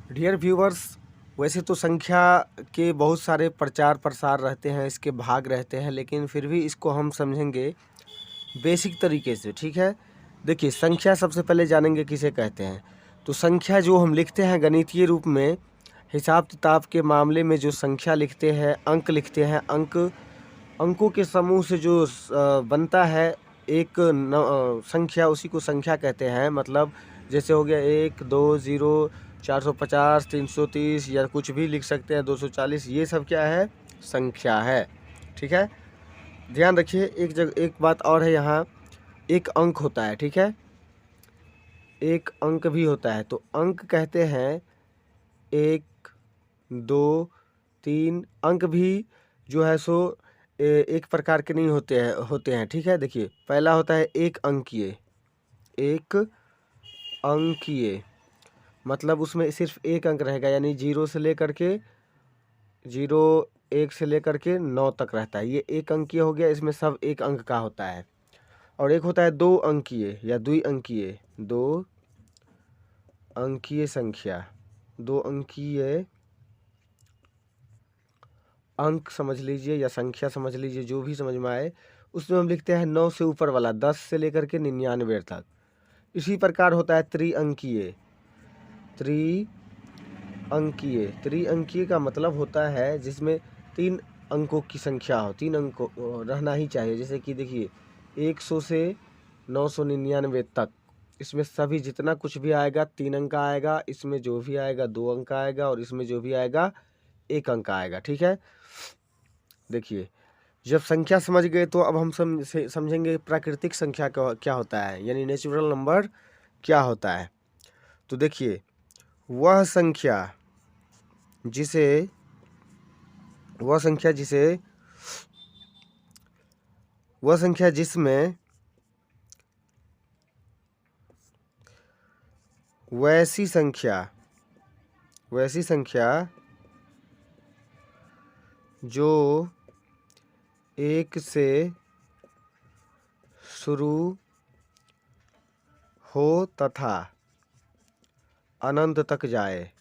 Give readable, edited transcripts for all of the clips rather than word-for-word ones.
Dear viewers, वैसे तो संख्या के बहुत सारे प्रचार प्रसार रहते हैं, इसके भाग रहते हैं, लेकिन फिर भी इसको हम समझेंगे बेसिक तरीके से। ठीक है, देखिए संख्या सबसे पहले जानेंगे किसे कहते हैं। तो संख्या जो हम लिखते हैं गणितीय रूप में, हिसाब किताब के मामले में जो संख्या लिखते हैं, अंक लिखते हैं, अंकों के समूह से जो बनता है एक संख्या, उसी को संख्या कहते हैं। मतलब जैसे हो गया 1, 2, 0, 450, 330 या कुछ भी लिख सकते हैं, 240, ये सब क्या है? संख्या है। ठीक है, ध्यान रखिए। एक बात और है, यहाँ एक अंक होता है। ठीक है, एक अंक भी होता है। तो अंक कहते हैं 1, 2, 3 अंक भी जो है सो एक प्रकार के नहीं होते हैं। ठीक है, देखिए पहला होता है एक अंकीय। एक अंकीय मतलब उसमें सिर्फ एक अंक रहेगा, यानी 0 से लेकर के 1 से लेकर के 9 तक रहता है। ये एक अंकीय हो गया, इसमें सब एक अंक का होता है। और एक होता है 2 अंकीय या द्विअंकीय। 2 अंकीय संख्या, 2 अंकीय अंक समझ लीजिए या संख्या समझ लीजिए, जो भी समझ में आए। उसमें हम लिखते हैं 9 से ऊपर वाला, 10 से लेकर के 99 तक। इसी प्रकार होता है त्रिअंकीय। त्रिअंकीय का मतलब होता है जिसमें 3 अंकों की संख्या हो, 3 अंक रहना ही चाहिए। जैसे कि देखिए 100 से 999 तक, इसमें सभी जितना कुछ भी आएगा 3 अंक का आएगा, इसमें जो भी आएगा 2 अंक का आएगा, और इसमें जो भी आएगा 1 अंक का आएगा। ठीक है, देखिए जब संख्या समझ गए तो अब हम समझेंगे प्राकृतिक संख्या क्या होता है, यानी नेचुरल नंबर क्या होता है। तो देखिए वह संख्या जिसे जिसमें वैसी संख्या जो 1 से शुरू हो तथा अनंत तक जाए।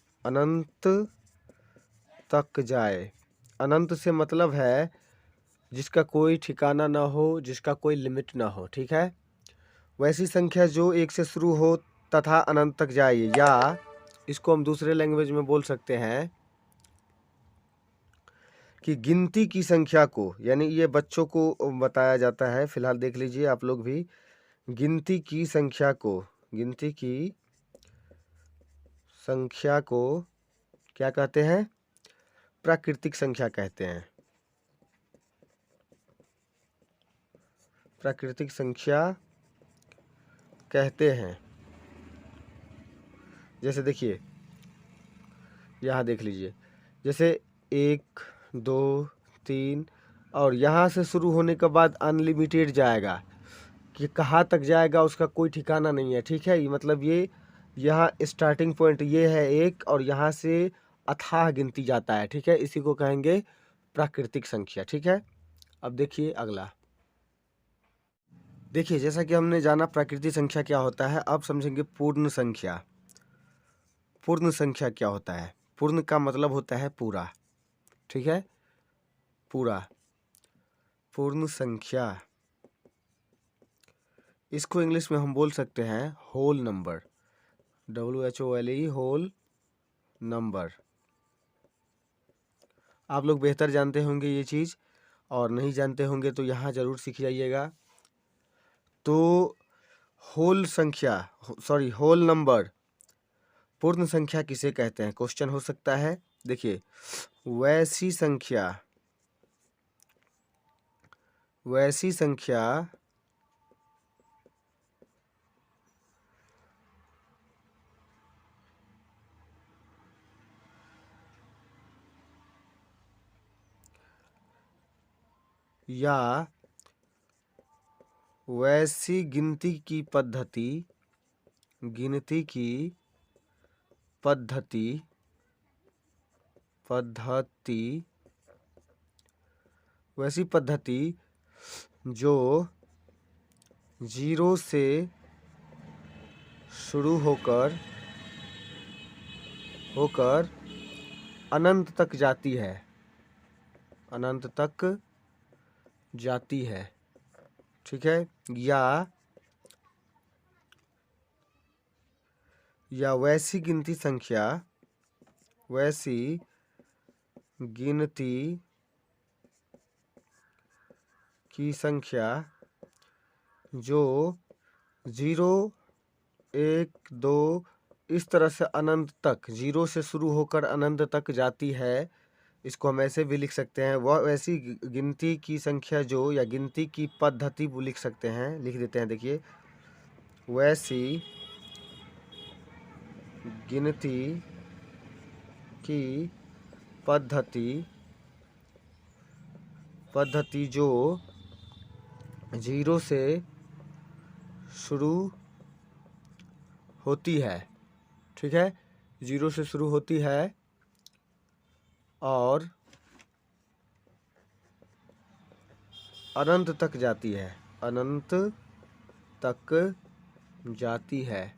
अनंत से मतलब है जिसका कोई ठिकाना ना हो, जिसका कोई लिमिट ना हो। ठीक है, वैसी संख्या जो 1 से शुरू हो तथा अनंत तक जाए, या इसको हम दूसरे लैंग्वेज में बोल सकते हैं कि गिनती की संख्या को, यानी ये बच्चों को बताया जाता है, फिलहाल देख लीजिए आप लोग भी। गिनती की संख्या को क्या कहते हैं? प्राकृतिक संख्या कहते हैं। प्राकृतिक संख्या कहते हैं। जैसे देखिए यहाँ देख लीजिए, जैसे 1, 2, 3, और यहाँ से शुरू होने के बाद अनलिमिटेड जाएगा, कि कहाँ तक जाएगा उसका कोई ठिकाना नहीं है। ठीक है, ये मतलब ये यहाँ स्टार्टिंग पॉइंट ये है 1, और यहाँ से अथाह गिनती जाता है। ठीक है, इसी को कहेंगे प्राकृतिक संख्या। ठीक है, अब देखिए अगला। देखिए जैसा कि हमने जाना प्राकृतिक संख्या क्या होता है, अब समझेंगे पूर्ण संख्या। पूर्ण संख्या क्या होता है? पूर्ण का मतलब होता है पूरा। ठीक है, पूरा, पूर्ण संख्या, इसको इंग्लिश में हम बोल सकते हैं whole number. WHOLE, whole number. आप लोग बेहतर जानते होंगे ये चीज़, और नहीं जानते होंगे तो यहाँ ज़रूर सीख जाइएगा। तो होल नंबर, पूर्ण संख्या किसे कहते हैं? क्वेश्चन हो सकता है। देखिए वैसी संख्या या वैसी गिनती की पद्धति वैसी पद्धति जो 0 से शुरू होकर होकर अनंत तक जाती है, अनंत तक जाती है, ठीक है। या वैसी गिनती संख्या, वैसी गिनती की संख्या जो 0, 1, 2 इस तरह से अनंत तक, 0 से शुरू होकर अनंत तक जाती है, इसको हम ऐसे भी लिख सकते हैं। वह वैसी गिनती की संख्या जो, या गिनती की पद्धति वो लिख सकते हैं, लिख देते हैं। देखिए, वैसी गिनती की पद्धति जो 0 से शुरू होती है, ठीक है, 0 से शुरू होती है और अनंत तक जाती है, अनंत तक जाती है,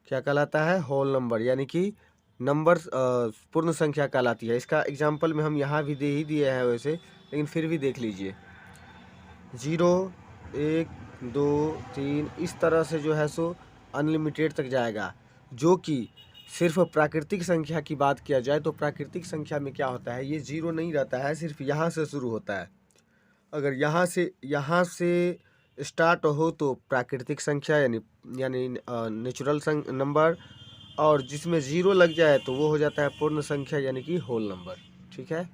क्या कहलाता है? होल नंबर, यानी कि नंबर पूर्ण संख्या कहलाती है। इसका एग्जाम्पल में हम यहाँ भी दे ही दिए हैं वैसे, लेकिन फिर भी देख लीजिए। 0, 1, 2, 3 इस तरह से जो है सो अनलिमिटेड तक जाएगा। जो कि सिर्फ प्राकृतिक संख्या की बात किया जाए तो प्राकृतिक संख्या में क्या होता है, ये 0 नहीं रहता है, सिर्फ यहाँ से शुरू होता है। अगर यहाँ से स्टार्ट हो तो प्राकृतिक संख्या यानी नेचुरल नंबर, और जिसमें 0 लग जाए तो वो हो जाता है पूर्ण संख्या, यानी कि होल नंबर, ठीक है।